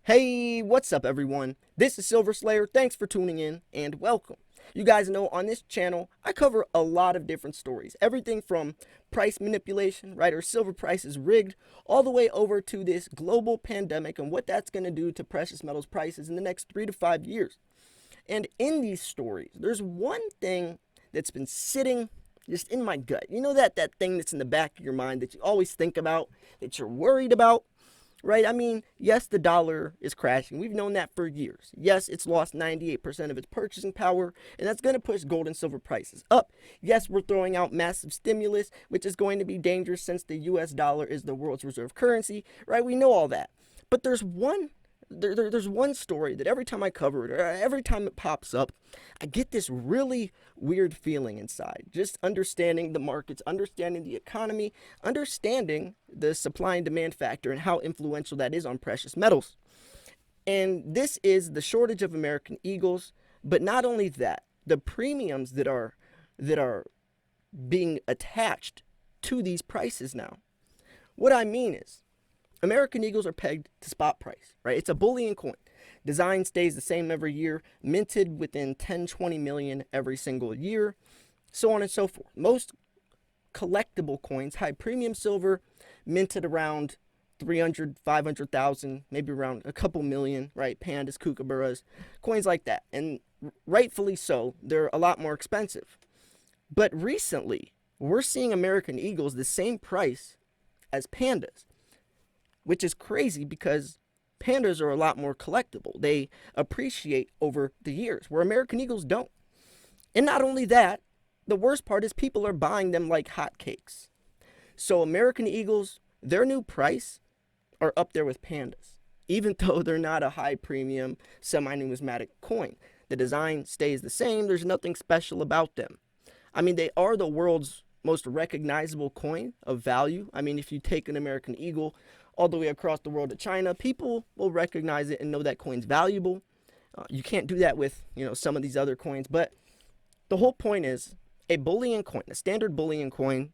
Hey, what's up everyone? This is Silver Slayer. Thanks for tuning in and welcome. You guys know on this channel, I cover a lot of different stories. Everything from price manipulation, right, or silver prices rigged, all the way over to this global pandemic and what that's going to do to precious metals prices in the next 3 to 5 years. And in these stories, there's one thing that's been sitting just in my gut. You know that thing that's in the back of your mind that you always think about, that you're worried about? Right? I mean, yes, the dollar is crashing. We've known that for years. Yes, it's lost 98% of its purchasing power, and that's going to push gold and silver prices up. Yes, we're throwing out massive stimulus, which is going to be dangerous since the US dollar is the world's reserve currency, right? We know all that. But there's one story that every time I cover it or every time it pops up, I get this really weird feeling inside. Just understanding the markets, understanding the economy, understanding the supply and demand factor and how influential that is on precious metals. And this is the shortage of American Eagles, but not only that, the premiums that are being attached to these prices now. What I mean is American Eagles are pegged to spot price, right? It's a bullion coin. Design stays the same every year, minted within 10, 20 million every single year, so on and so forth. Most collectible coins, high premium silver, minted around 300, 500,000, maybe around a couple million, right? Pandas, kookaburras, coins like that. And rightfully so, they're a lot more expensive. But recently, we're seeing American Eagles the same price as pandas, which is crazy because pandas are a lot more collectible. They appreciate over the years, where American Eagles don't. And not only that, the worst part is people are buying them like hotcakes. So American Eagles, their new price are up there with pandas, even though they're not a high premium semi-numismatic coin. The design stays the same. There's nothing special about them. I mean, they are the world's most recognizable coin of value. I mean, if you take an American Eagle all the way across the world to China, people will recognize it and know that coin's valuable. You can't do that with, some of these other coins. But the whole point is a bullion coin, a standard bullion coin,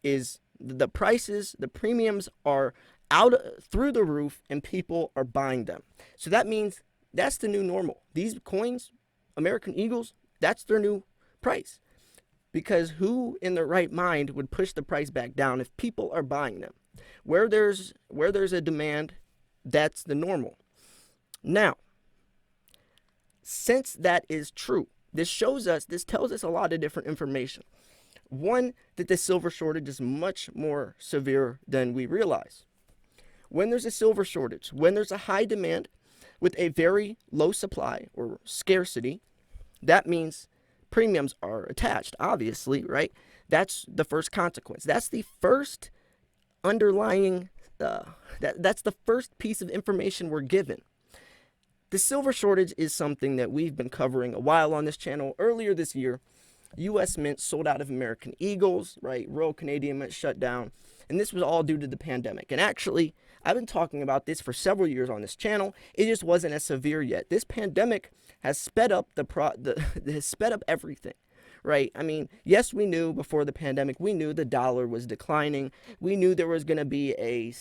is the prices, the premiums are out through the roof and people are buying them. So that means that's the new normal. These coins, American Eagles, that's their new price. Because who in their right mind would push the price back down if people are buying them? Where there's a demand, that's the normal. Now, since that is true, this tells us a lot of different information. One, that the silver shortage is much more severe than we realize. When there's a silver shortage, when there's a high demand with a very low supply or scarcity, that means premiums are attached, obviously, right? That's the first consequence. That's the first underlying, that's the first piece of information we're given. The silver shortage is something that we've been covering a while on this channel. Earlier this year, U.S. Mint sold out of American Eagles, right? Royal Canadian Mint shut down. And this was all due to the pandemic. And actually, I've been talking about this for several years on this channel. It just wasn't as severe yet. This pandemic has sped up has sped up everything, right? I mean, yes, we knew before the pandemic, we knew the dollar was declining. We knew there was going to be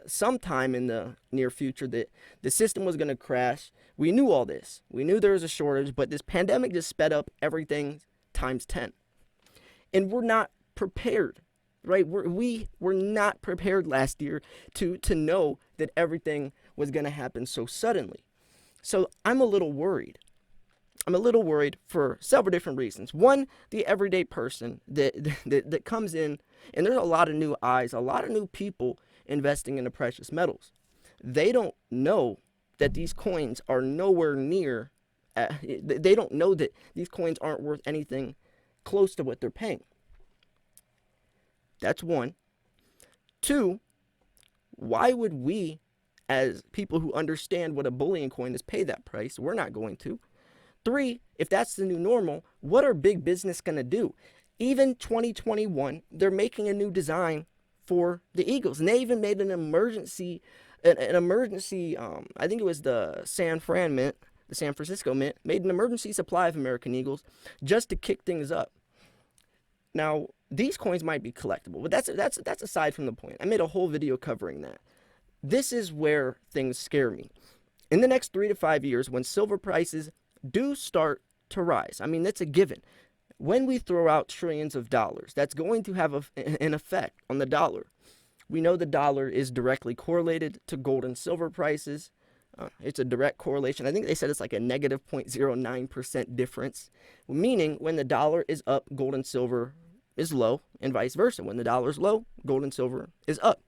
sometime in the near future that the system was going to crash. We knew all this. We knew there was a shortage, but this pandemic just sped up everything times 10. And we're not prepared, right? We were not prepared last year to know that everything was going to happen so suddenly. So I'm a little worried. I'm a little worried for several different reasons. One, the everyday person that comes in, and there's a lot of new eyes, a lot of new people investing in the precious metals. They don't know that these coins are nowhere near, they don't know that these coins aren't worth anything close to what they're paying. That's one. Two, why would we, as people who understand what a bullion coin is, pay that price? We're not going to. Three, if that's the new normal, what are big business going to do? Even 2021, they're making a new design for the Eagles. And they even made an emergency, I think it was the San Francisco Mint, made an emergency supply of American Eagles just to kick things up. Now, these coins might be collectible, but that's aside from the point. I made a whole video covering that. this is where things scare me. In the next 3 to 5 years, when silver prices do start to rise, I mean, that's a given. When we throw out trillions of dollars, that's going to have an effect on the dollar. We know the dollar is directly correlated to gold and silver prices. It's a direct correlation. I think they said it's like a negative 0.09% difference, meaning when the dollar is up, gold and silver is low, and vice versa. When the dollar is low, gold and silver is up.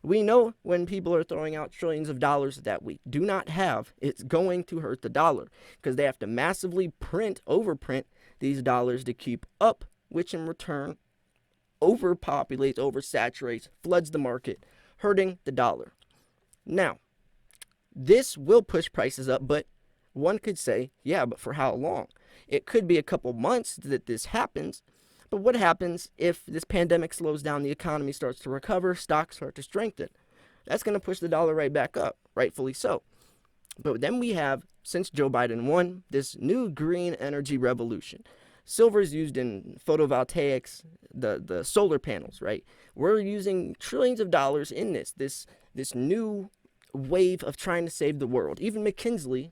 We know when people are throwing out trillions of dollars that we do not have, it's going to hurt the dollar because they have to massively overprint these dollars to keep up, which in return overpopulates, oversaturates, floods the market, hurting the dollar. Now, this will push prices up, but one could say, yeah, but for how long? It could be a couple months that this happens, but what happens if this pandemic slows down, the economy starts to recover, stocks start to strengthen? That's going to push the dollar right back up, rightfully so. But then we have, since Joe Biden won, this new green energy revolution. Silver is used in photovoltaics, the solar panels, right? We're using trillions of dollars in this new wave of trying to save the world. Even McKinsey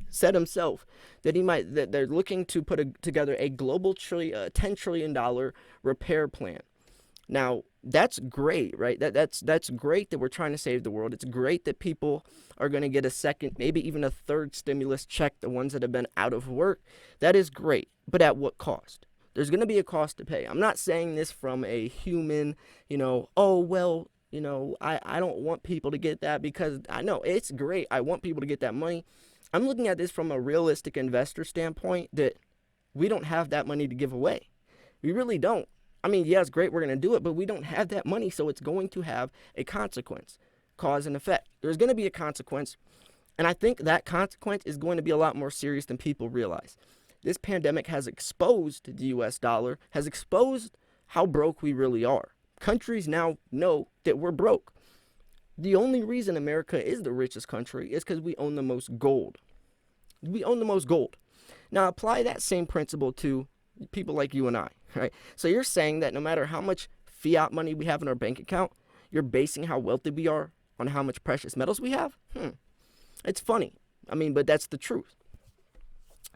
said himself that they're looking to put together a global $10 trillion repair plan. Now, that's great, right? That's great that we're trying to save the world. It's great that people are going to get a second, maybe even a third stimulus check, the ones that have been out of work. That is great, but at what cost? There's going to be a cost to pay. I'm not saying this from a human, oh, well, I don't want people to get that because I know it's great. I want people to get that money. I'm looking at this from a realistic investor standpoint that we don't have that money to give away. We really don't. I mean, yeah, it's great, we're going to do it, but we don't have that money, so it's going to have a consequence, cause and effect. There's going to be a consequence, and I think that consequence is going to be a lot more serious than people realize. This pandemic has exposed the U.S. dollar, has exposed how broke we really are. Countries now know that we're broke. The only reason America is the richest country is because we own the most gold. We own the most gold. Now, apply that same principle to people like you and I, right? So you're saying that no matter how much fiat money we have in our bank account, you're basing how wealthy we are on how much precious metals we have? It's funny. I mean, but that's the truth.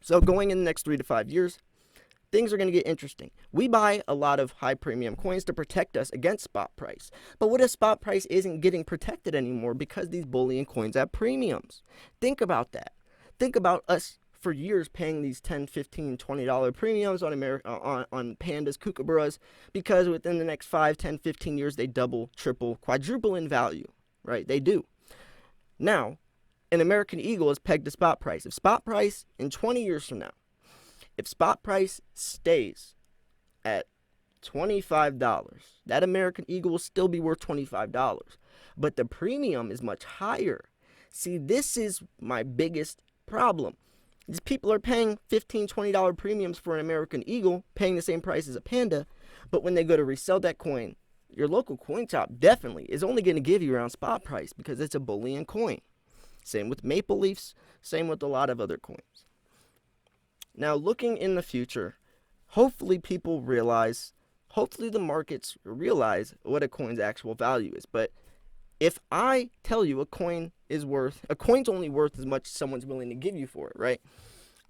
So going in the next 3 to 5 years, things are going to get interesting. We buy a lot of high premium coins to protect us against spot price. But what if spot price isn't getting protected anymore because these bullion coins have premiums? Think about that. Think about us for years paying these $10, $15, $20 premiums on pandas, kookaburras, because within the next 5, 10, 15 years, they double, triple, quadruple in value, right? They do. Now, an American Eagle is pegged to spot price. If spot price in 20 years from now, if spot price stays at $25, that American Eagle will still be worth $25, but the premium is much higher. See, this is my biggest problem. These people are paying $15, $20 premiums for an American Eagle, paying the same price as a panda, but when they go to resell that coin, your local coin shop definitely is only going to give you around spot price because it's a bullion coin. Same with Maple Leafs, same with a lot of other coins. Now, looking in the future, hopefully the markets realize what a coin's actual value is. But if I tell you a coin's only worth as much as someone's willing to give you for it, right?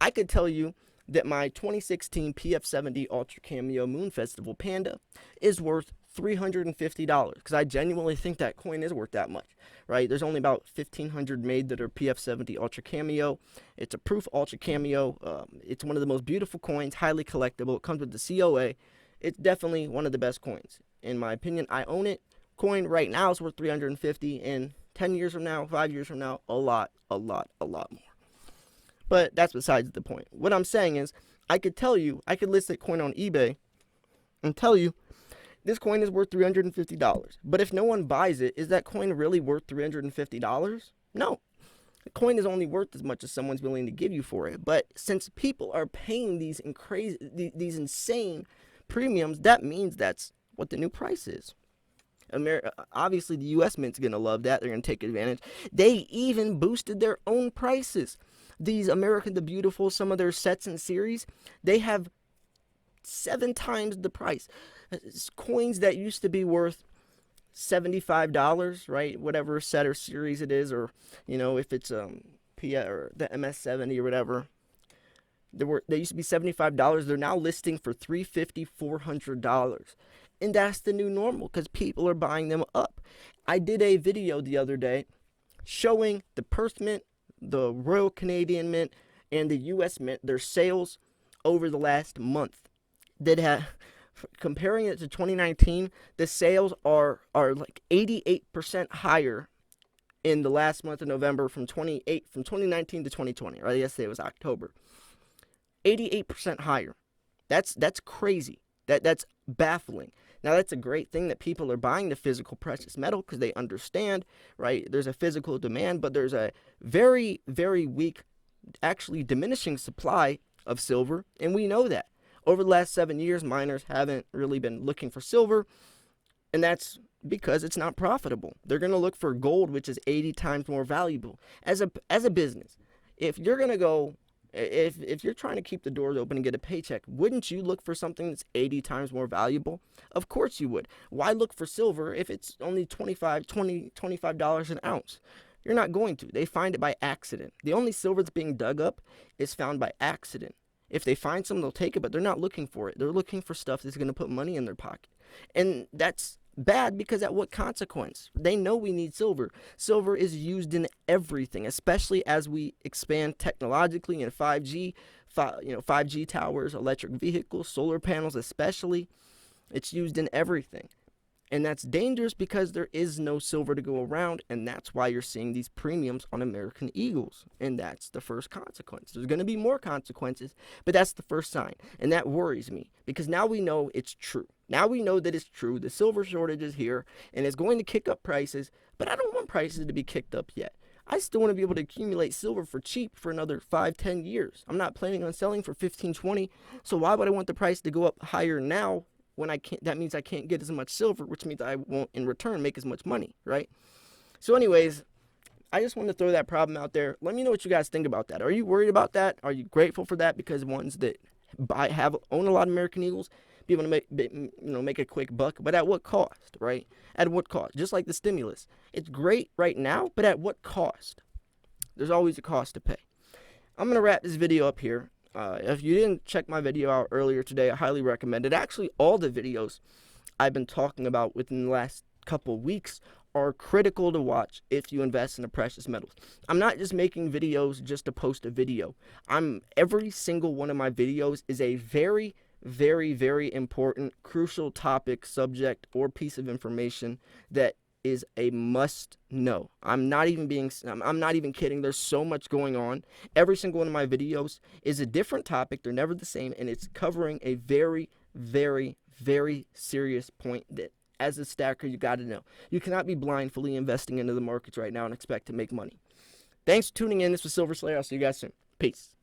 I could tell you that my 2016 PF70 Ultra Cameo Moon Festival Panda is worth $350 because I genuinely think that coin is worth that much, right? There's only about 1,500 made that are PF70 Ultra Cameo. It's a proof Ultra Cameo. It's one of the most beautiful coins, highly collectible. It comes with the COA. It's definitely one of the best coins. In my opinion, I own it. Coin right now is worth $350, and 10 years from now, 5 years from now, a lot more. But that's besides the point. What I'm saying is, I could list that coin on eBay and tell you this coin is worth $350. But if no one buys it, is that coin really worth $350? No. The coin is only worth as much as someone's willing to give you for it. But since people are paying these insane premiums, that means that's what the new price is. Obviously, the U.S. Mint's going to love that. They're going to take advantage. They even boosted their own prices. These American the Beautiful, some of their sets and series, they have 7 times the price. Coins that used to be worth $75, right? Whatever set or series it is, or if it's or the MS70 or whatever. They used to be $75. They're now listing for $350, $400. And that's the new normal because people are buying them up. I did a video the other day showing the Perth Mint, the Royal Canadian Mint, and the US Mint, their sales over the last month. Comparing it to 2019, the sales are like 88% higher in the last month of November from 2019 to 2020, or I guess it was October. 88% higher. That's crazy. That's baffling. Now that's a great thing that people are buying the physical precious metal because they understand, right? There's a physical demand, but there's a very, very weak, actually diminishing supply of silver, and we know that. Over the last 7 years, miners haven't really been looking for silver, and that's because it's not profitable. They're going to look for gold, which is 80 times more valuable. As a business, if you're going to go, if you're trying to keep the doors open and get a paycheck, wouldn't you look for something that's 80 times more valuable? Of course you would. Why look for silver if it's only $25 an ounce? You're not going to. They find it by accident. The only silver that's being dug up is found by accident. If they find some, they'll take it, but they're not looking for it. They're looking for stuff that's going to put money in their pocket. And that's bad because at what consequence? They know we need silver. Silver is used in everything, especially as we expand technologically in 5G, 5G towers, electric vehicles, solar panels especially. It's used in everything. And that's dangerous because there is no silver to go around, and that's why you're seeing these premiums on American Eagles. And that's the first consequence. There's going to be more consequences, but that's the first sign. And that worries me because now we know it's true. Now we know that it's true. The silver shortage is here, and it's going to kick up prices, but I don't want prices to be kicked up yet. I still want to be able to accumulate silver for cheap for another 5-10 years. I'm not planning on selling for 15-20, so why would I want the price to go up higher now? When I can't, that means I can't get as much silver, which means I won't in return make as much money, right? So anyways, I just want to throw that problem out there. Let me know what you guys think about that. Are you worried about that? Are you grateful for that? Because ones that own a lot of American Eagles, be able to make a quick buck, but at what cost, right? At what cost? Just like the stimulus. It's great right now, but at what cost? There's always a cost to pay. I'm going to wrap this video up here. If you didn't check my video out earlier today, I highly recommend it. Actually, all the videos I've been talking about within the last couple weeks are critical to watch if you invest in the precious metals. I'm not just making videos just to post a video. Every single one of my videos is a very, very, very important, crucial topic, subject, or piece of information that is a must know. I'm not even kidding. There's so much going on. Every single one of my videos is a different topic. They're never the same, and it's covering a very, very, very serious point that as a stacker you got to know. You cannot be blindly investing into the markets right now and expect to make money. Thanks for tuning in. This was Silver Slayer. I'll see you guys soon. Peace.